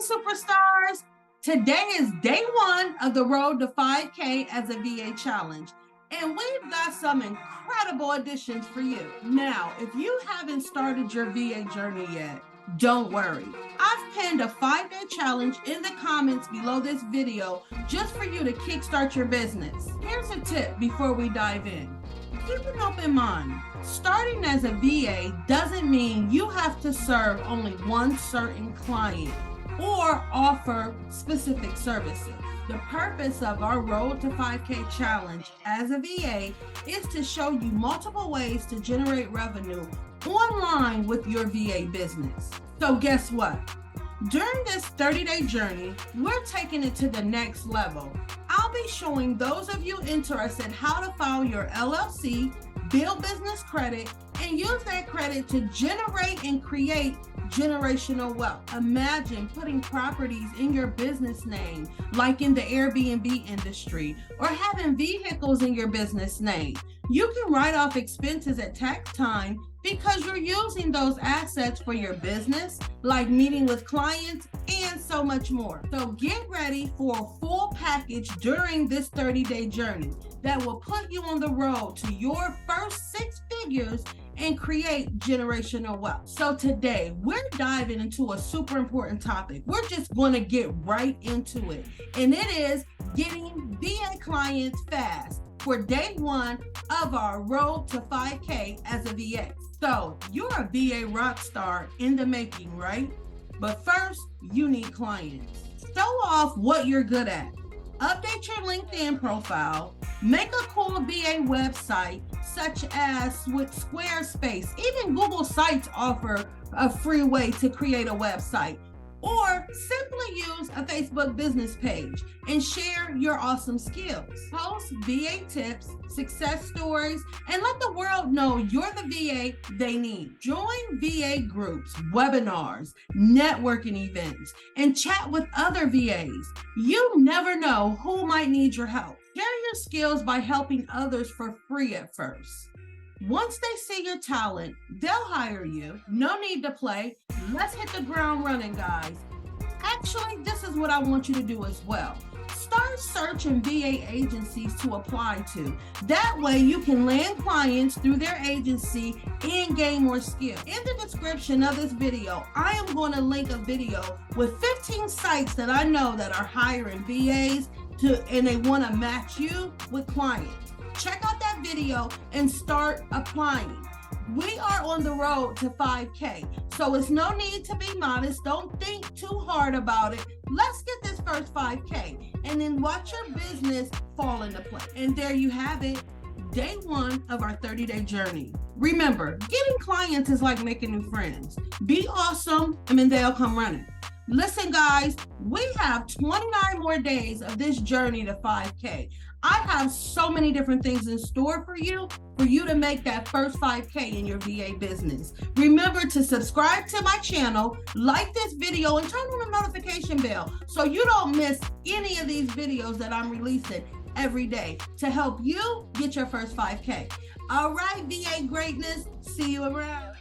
superstars. Today is day one of the Road to 5K as a VA challenge. And we've got some incredible additions for you. Now, if you haven't started your VA journey yet, don't worry. I've pinned a 5-day challenge in the comments below this video just for you to kickstart your business. Here's a tip before we dive in. Keep an open mind. Starting as a VA doesn't mean you have to serve only one certain client or offer specific services. The purpose of our Road to 5K challenge as a VA is to show you multiple ways to generate revenue online with your VA business. So guess what? During this 30-day journey, we're taking it to the next level. I'll be showing those of you interested how to file your LLC, build business credit, and use that credit to generate and create generational wealth. Imagine putting properties in your business name, like in the Airbnb industry, or having vehicles in your business name. You can write off expenses at tax time because you're using those assets for your business, like meeting with clients and so much more. So get ready for a full package during this 30-day journey that will put you on the road to your first 6 figures and create generational wealth. So today we're diving into a super important topic. We're just going to get right into it. And it is getting VA clients fast for day one of our Road to 5K as a VA. So you're a VA rock star in the making, right? But first, you need clients. Show off what you're good at. Update your LinkedIn profile. Make a cool VA website, such as with Squarespace. Even Google Sites offer a free way to create a website. Or simply use a Facebook business page and share your awesome skills. Post VA tips, success stories, and let the world know you're the VA they need. Join VA groups, webinars, networking events, and chat with other VAs. You never know who might need your help. Share your skills by helping others for free at first. Once they see your talent, they'll hire you. No need to play. Let's hit the ground running, guys. Actually, this is what I want you to do as well. Start searching VA agencies to apply to. That way you can land clients through their agency and gain more skill. In the description of this video, I am going to link a video with 15 sites that I know that are hiring VAs and they want to match you with clients. Check out that video and start applying. We are on the road to 5K, so it's no need to be modest. Don't think too hard about it. Let's get this first 5K and then watch your business fall into place. And there you have it, day one of our 30-day journey. Remember, getting clients is like making new friends. Be awesome, and then they'll come running. Listen, guys, we have 29 more days of this journey to 5K. I have so many different things in store for you to make that first 5K in your VA business. Remember to subscribe to my channel, like this video, and turn on the notification bell so you don't miss any of these videos that I'm releasing every day to help you get your first 5K. All right, VA greatness, see you around.